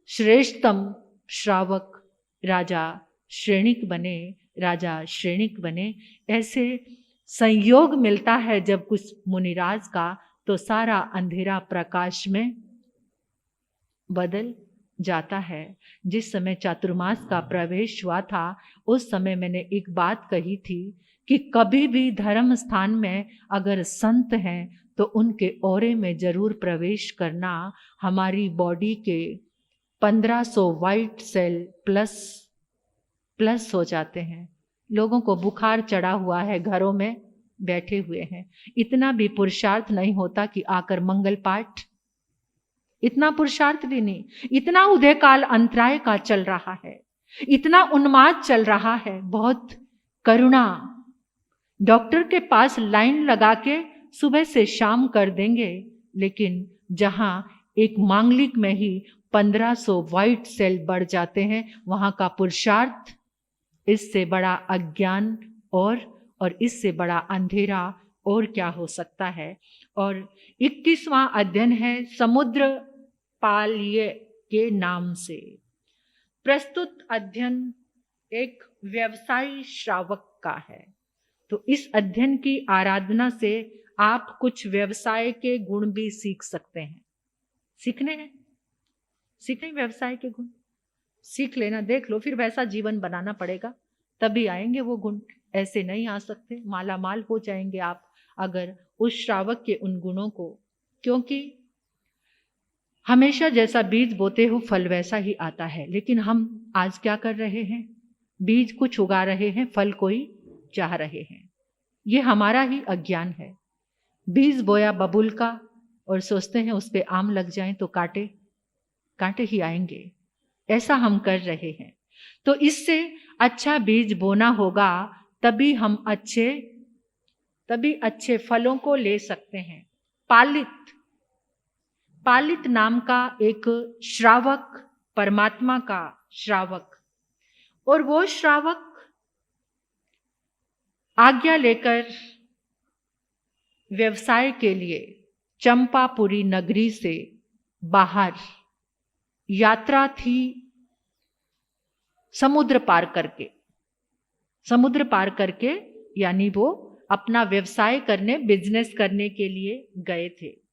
श्रेष्ठतम श्रावक राजा श्रेणिक बने, राजा श्रेणिक बने। ऐसे संयोग मिलता है जब कुछ मुनिराज का, तो सारा अंधेरा प्रकाश में बदल जाता है। जिस समय चातुर्मास का प्रवेश हुआ था उस समय मैंने एक बात कही थी कि कभी भी धर्म स्थान में अगर संत हैं तो उनके औरे में जरूर प्रवेश करना। हमारी बॉडी के 1500 वाइट सेल प्लस हो जाते हैं। लोगों को बुखार चढ़ा हुआ है, घरों में बैठे हुए हैं, इतना भी पुरुषार्थ नहीं होता कि आकर मंगल पाठ, इतना पुरुषार्थ भी नहीं। इतना उदय काल अंतराय का चल रहा है, इतना उन्माद चल रहा है, बहुत करुणा। डॉक्टर के पास लाइन लगा के सुबह से शाम कर देंगे, लेकिन जहां एक मांगलिक में ही 1500 वाइट सेल बढ़ जाते हैं, वहां का पुरुषार्थ, इससे बड़ा अज्ञान और इससे बड़ा अंधेरा और क्या हो सकता है। और 21वां अध्ययन है समुद्र पाल्य के नाम से। प्रस्तुत अध्ययन एक व्यवसायी श्रावक का है। तो इस अध्ययन की आराधना से आप कुछ व्यवसाय के गुण भी सीख सकते हैं। सीखने व्यवसाय के गुण सीख लेना, देख लो, फिर वैसा जीवन बनाना पड़ेगा, तभी आएंगे वो गुण। ऐसे नहीं आ सकते। माला माल हो जाएंगे आप अगर उस श्रावक के उन गुणों को, क्योंकि हमेशा जैसा बीज बोते हो फल वैसा ही आता है। लेकिन हम आज क्या कर रहे हैं? बीज कुछ उगा रहे हैं, फल कोई चाह रहे हैं। ये हमारा ही अज्ञान है। बीज बोया बबूल का और सोचते हैं उस पे आम लग जाएं तो कांटे ही आएंगे। ऐसा हम कर रहे हैं। तो इससे अच्छा बीज बोना होगा, तभी हम अच्छे फलों को ले सकते हैं। पालित नाम का एक श्रावक, परमात्मा का श्रावक, और वो श्रावक आज्ञा लेकर व्यवसाय के लिए चंपापुरी नगरी से बाहर यात्रा थी। समुद्र पार करके यानी वो अपना व्यवसाय करने, बिजनेस करने के लिए गए थे।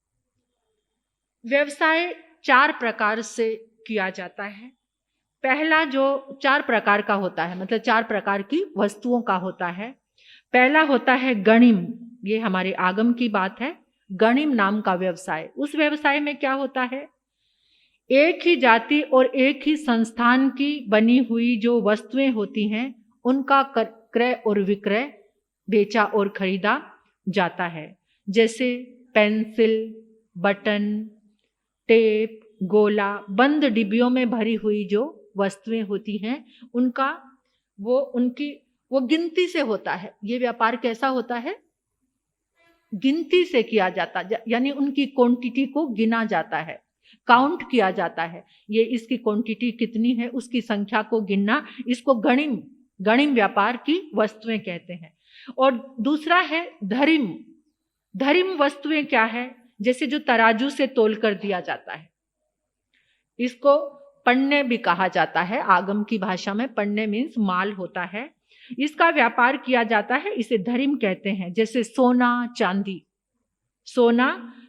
व्यवसाय 4 प्रकार से किया जाता है। पहला जो 4 प्रकार का होता है, मतलब 4 प्रकार की वस्तुओं का होता है। पहला होता है गणिम, ये हमारे आगम की बात है। गणिम नाम का व्यवसाय, उस व्यवसाय में क्या होता है? एक ही जाति और एक ही संस्थान की बनी हुई जो वस्तुएं होती हैं, उनका क्रय और विक्रय, बेचा और खरीदा जाता है। जैसे पेंसिल, बटन, टेप, गोला, बंद डिब्बियों में भरी हुई जो वस्तुएं होती हैं, उनका वो गिनती से होता है। ये व्यापार कैसा होता है? गिनती से किया जाता, यानी उनकी क्वांटिटी को गिना जाता है, काउंट किया जाता है। ये इसकी क्वांटिटी कितनी है, उसकी संख्या को गिनना, इसको गणिम व्यापार की वस्तुएं कहते हैं। और दूसरा है धरिम वस्तुएं क्या है? जैसे जो तराजू से तोल कर दिया जाता है, इसको पन्ने भी कहा जाता है। आगम की भाषा में पन्ने मीन्स माल होता है। इसका व्यापार किया जाता है, इसे धरिम कहते हैं। जैसे सोना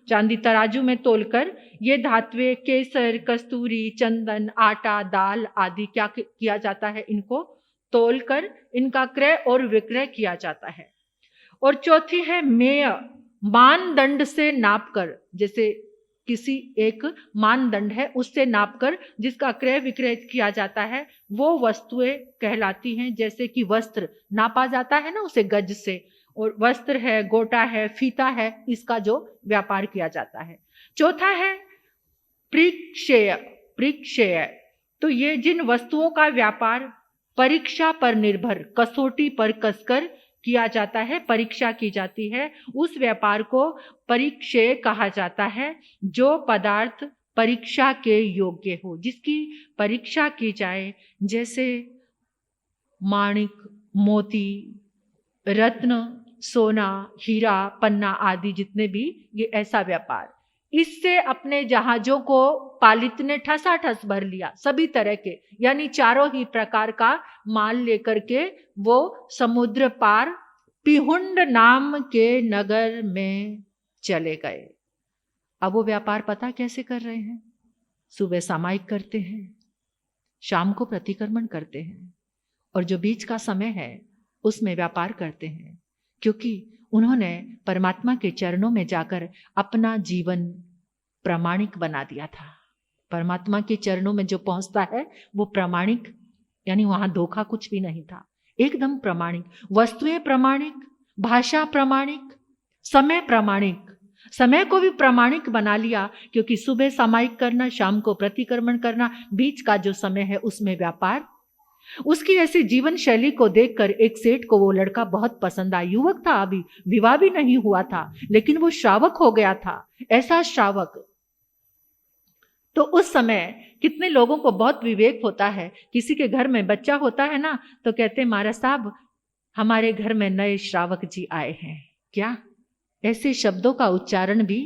चांदी तराजू में तोलकर, ये धातुएं केसर, कस्तूरी, चंदन, आटा, दाल आदि क्या किया जाता है? इनको तोलकर इनका क्रय और विक्रय किया जाता है। और चौथी है मेय, मानदंड से नापकर, जैसे किसी एक मानदंड है उससे नापकर जिसका क्रय विक्रय किया जाता है, वो वस्तुएं कहलाती हैं। जैसे कि वस्त्र नापा जाता है ना उसे गज से, और वस्त्र है, गोटा है, फीता है, इसका जो व्यापार किया जाता है। चौथा है प्रीक्षेय। तो ये जिन वस्तुओं का व्यापार परीक्षा पर निर्भर, कसौटी पर कसकर किया जाता है, परीक्षा की जाती है, उस व्यापार को परीक्षेय कहा जाता है। जो पदार्थ परीक्षा के योग्य हो, जिसकी परीक्षा की जाए, जैसे माणिक, मोती, रत्न, सोना, हीरा, पन्ना आदि जितने भी, ये ऐसा व्यापार। इससे अपने जहाजों को पालित ने ठसाठस भर लिया, सभी तरह के, यानी चारों ही प्रकार का माल लेकर के वो समुद्र पार पिहुंड नाम के नगर में चले गए। अब वो व्यापार पता कैसे कर रहे हैं? सुबह सामायिक करते हैं, शाम को प्रतिक्रमण करते हैं, और जो बीच का समय है उसमें व्यापार करते हैं, क्योंकि उन्होंने परमात्मा के चरणों में जाकर अपना जीवन प्रामाणिक बना दिया था। परमात्मा के चरणों में जो पहुंचता है वो प्रामाणिक, यानी वहां धोखा कुछ भी नहीं था, एकदम प्रामाणिक, वस्तुएं प्रामाणिक, भाषा प्रामाणिक, समय प्रामाणिक। समय को भी प्रामाणिक बना लिया, क्योंकि सुबह सामायिक करना, शाम को प्रतिक्रमण करना, बीच का जो समय है उसमें व्यापार। उसकी ऐसी जीवन शैली को देखकर एक सेठ को वो लड़का बहुत पसंद आया। युवक था, अभी विवाह भी नहीं हुआ था, लेकिन वो श्रावक हो गया था। ऐसा श्रावक, तो उस समय कितने लोगों को बहुत विवेक होता है, किसी के घर में बच्चा होता है ना, तो कहते महाराज साहब हमारे घर में नए श्रावक जी आए हैं। क्या ऐसे शब्दों का उच्चारण भी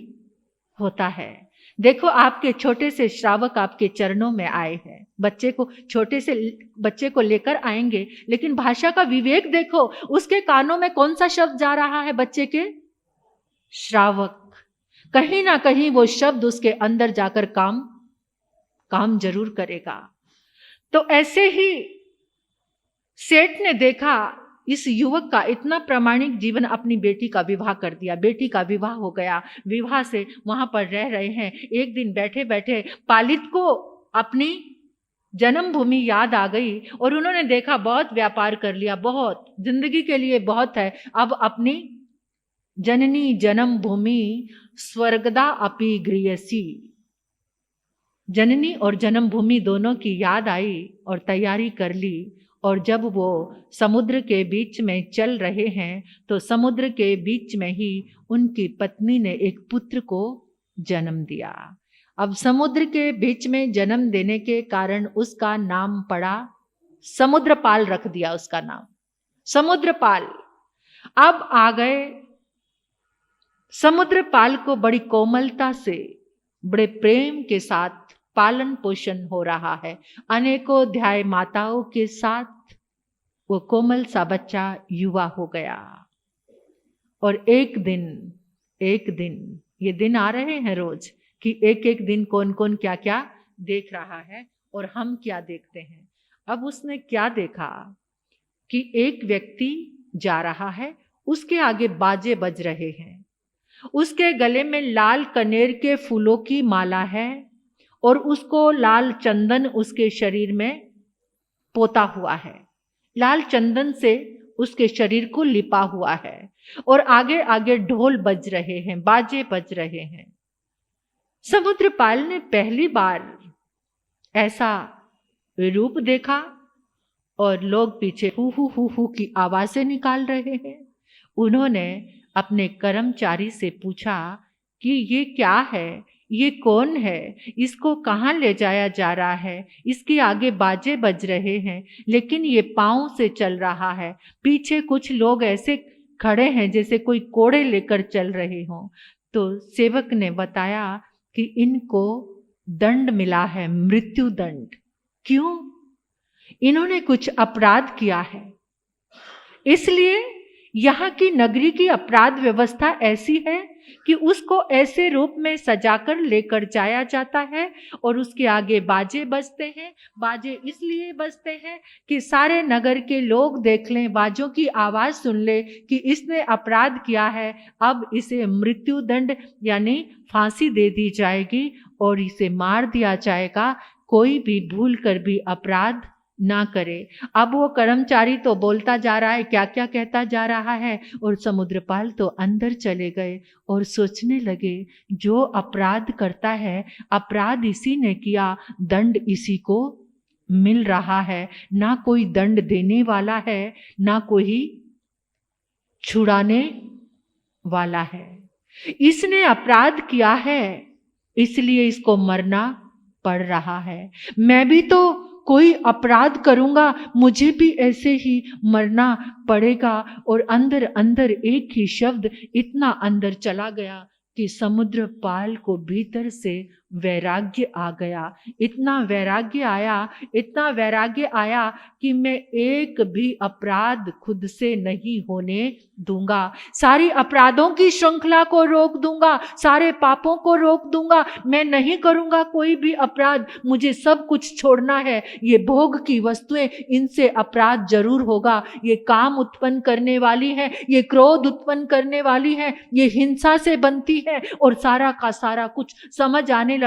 होता है? देखो, आपके छोटे से श्रावक आपके चरणों में आए हैं। बच्चे को, छोटे से बच्चे को लेकर आएंगे, लेकिन भाषा का विवेक देखो, उसके कानों में कौन सा शब्द जा रहा है? बच्चे के श्रावक। कहीं ना कहीं वो शब्द उसके अंदर जाकर काम जरूर करेगा। तो ऐसे ही सेठ ने देखा इस युवक का इतना प्रामाणिक जीवन, अपनी बेटी का विवाह कर दिया। बेटी का विवाह हो गया, विवाह से वहां पर रह रहे हैं। एक दिन बैठे बैठे पालित को अपनी जन्मभूमि याद आ गई, और उन्होंने देखा बहुत व्यापार कर लिया, बहुत, जिंदगी के लिए बहुत है, अब अपनी जननी जन्मभूमि स्वर्गदा अपि गृहसी, जननी और जन्मभूमि दोनों की याद आई और तैयारी कर ली। और जब वो समुद्र के बीच में चल रहे हैं, तो समुद्र के बीच में ही उनकी पत्नी ने एक पुत्र को जन्म दिया। अब समुद्र के बीच में जन्म देने के कारण उसका नाम पड़ा समुद्रपाल, रख दिया उसका नाम समुद्रपाल। अब आ गए समुद्रपाल को बड़ी कोमलता से, बड़े प्रेम के साथ पालन पोषण हो रहा है। अनेकों ध्याय माताओं के साथ वो कोमल सा बच्चा युवा हो गया। और एक दिन ये दिन आ रहे हैं रोज, कि एक एक दिन कौन कौन क्या क्या देख रहा है और हम क्या देखते हैं। अब उसने क्या देखा कि एक व्यक्ति जा रहा है, उसके आगे बाजे बज रहे हैं, उसके गले में लाल कनेर के फूलों की माला है, और उसको लाल चंदन उसके शरीर में पोता हुआ है, लाल चंदन से उसके शरीर को लिपा हुआ है, और आगे आगे ढोल बज रहे हैं, बाजे बज रहे हैं। समुद्रपाल ने पहली बार ऐसा रूप देखा, और लोग पीछे हु हु की आवाजें निकाल रहे हैं। उन्होंने अपने कर्मचारी से पूछा कि ये क्या है, ये कौन है, इसको कहाँ ले जाया जा रहा है? इसके आगे बाजे बज रहे हैं, लेकिन ये पाँव से चल रहा है। पीछे कुछ लोग ऐसे खड़े हैं जैसे कोई कोड़े लेकर चल रहे हों। तो सेवक ने बताया कि इनको दंड मिला है, मृत्यु दंड। क्यों? इन्होंने कुछ अपराध किया है, इसलिए यहाँ की नगरी की अपराध व्यवस्था ऐसी है कि उसको ऐसे रूप में सजाकर लेकर जाया जाता है, और उसके आगे बाजे बजते हैं। बाजे इसलिए बजते हैं कि सारे नगर के लोग देख लें, बाजों की आवाज सुन ले कि इसने अपराध किया है, अब इसे मृत्यु दंड यानी फांसी दे दी जाएगी और इसे मार दिया जाएगा। कोई भी भूल कर भी अपराध ना करे। अब वो कर्मचारी तो बोलता जा रहा है, क्या क्या कहता जा रहा है, और समुद्रपाल तो अंदर चले गए और सोचने लगे, जो अपराध करता है, अपराध इसी ने किया, दंड इसी को मिल रहा है। ना कोई दंड देने वाला है, ना कोई छुड़ाने वाला है। इसने अपराध किया है, इसलिए इसको मरना पड़ रहा है। मैं भी तो कोई अपराध करूंगा, मुझे भी ऐसे ही मरना पड़ेगा। और अंदर अंदर एक ही शब्द इतना अंदर चला गया कि समुद्र पाल को भीतर से वैराग्य आ गया। इतना वैराग्य आया, इतना वैराग्य आया कि मैं एक भी अपराध खुद से नहीं होने दूंगा। सारी अपराधों की श्रृंखला को रोक दूंगा, सारे पापों को रोक दूंगा। मैं नहीं करूंगा कोई भी अपराध, मुझे सब कुछ छोड़ना है। ये भोग की वस्तुएं, इनसे अपराध जरूर होगा। ये काम उत्पन्न करने वाली है, ये क्रोध उत्पन्न करने वाली है, ये हिंसा से बनती है। और सारा का सारा कुछ समझ आने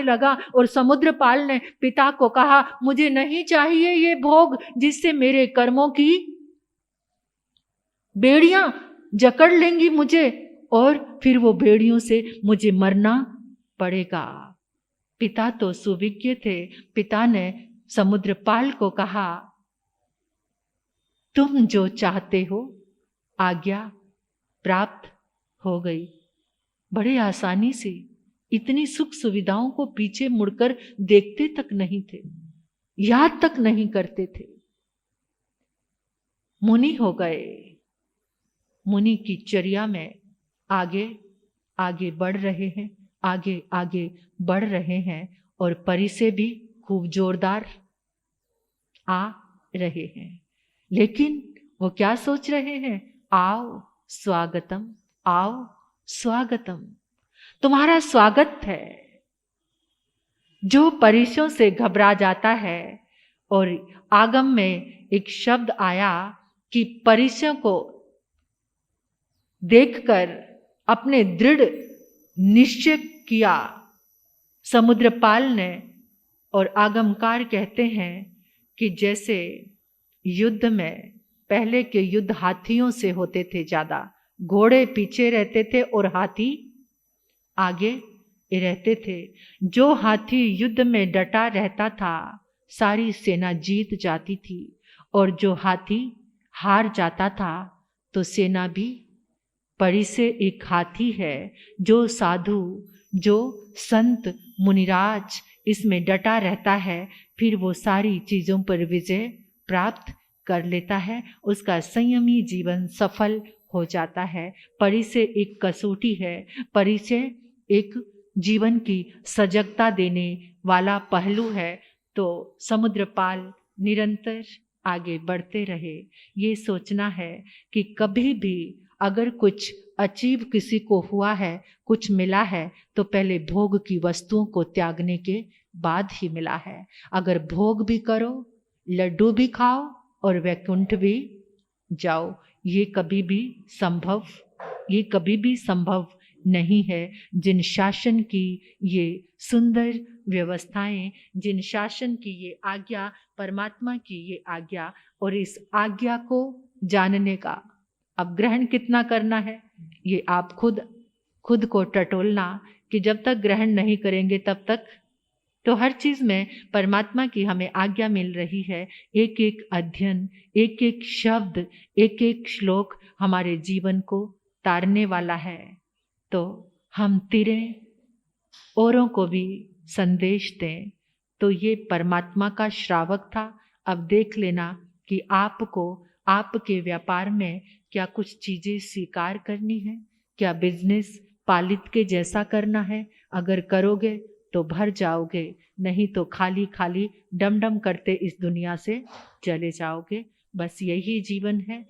लगा। और समुद्रपाल ने पिता को कहा, मुझे नहीं चाहिए ये भोग जिससे मेरे कर्मों की बेड़ियां जकड़ लेंगी मुझे, और फिर वो बेड़ियों से मुझे मरना पड़ेगा। पिता तो सुविज्ञ थे। पिता ने समुद्रपाल को कहा, तुम जो चाहते हो आज्ञा प्राप्त हो गई। बड़े आसानी से, इतनी सुख सुविधाओं को पीछे मुड़कर देखते तक नहीं थे, याद तक नहीं करते थे। मुनि हो गए। मुनि की चर्या में आगे आगे बढ़ रहे हैं, आगे आगे बढ़ रहे हैं। और परी से भी खूब जोरदार आ रहे हैं। लेकिन वो क्या सोच रहे हैं? आओ स्वागतम, आओ स्वागतम, तुम्हारा स्वागत है। जो परियों से घबरा जाता है, और आगम में एक शब्द आया कि परियों को देखकर अपने दृढ़ निश्चय किया समुद्रपाल ने। और आगमकार कहते हैं कि जैसे युद्ध में, पहले के युद्ध हाथियों से होते थे, ज्यादा घोड़े पीछे रहते थे और हाथी आगे रहते थे। जो हाथी युद्ध में डटा रहता था, सारी सेना जीत जाती थी। और जो हाथी हार जाता था, तो सेना भी परी से एक हाथी है। जो साधु, जो संत मुनिराज इसमें डटा रहता है, फिर वो सारी चीजों पर विजय प्राप्त कर लेता है। उसका संयमी जीवन सफल हो जाता है। परी से एक कसौटी है, परी से एक जीवन की सजगता देने वाला पहलू है। तो समुद्रपाल निरंतर आगे बढ़ते रहे। ये सोचना है कि कभी भी अगर कुछ अचीव किसी को हुआ है, कुछ मिला है, तो पहले भोग की वस्तुओं को त्यागने के बाद ही मिला है। अगर भोग भी करो, लड्डू भी खाओ और वैकुंठ भी जाओ, ये कभी भी संभव नहीं है। जिन शासन की ये सुंदर व्यवस्थाएं, जिन शासन की ये आज्ञा, परमात्मा की ये आज्ञा, और इस आज्ञा को जानने का अब ग्रहण कितना करना है, ये आप खुद को टटोलना कि जब तक ग्रहण नहीं करेंगे तब तक तो हर चीज में परमात्मा की हमें आज्ञा मिल रही है। एक एक अध्ययन, एक एक शब्द, एक एक श्लोक हमारे जीवन को तारने वाला है। तो हम तिरें, औरों को भी संदेश दें। तो ये परमात्मा का श्रावक था। अब देख लेना कि आपको आपके व्यापार में क्या कुछ चीजें स्वीकार करनी है, क्या बिजनेस पालित के जैसा करना है। अगर करोगे तो भर जाओगे, नहीं तो खाली खाली डम डम करते इस दुनिया से चले जाओगे। बस यही जीवन है।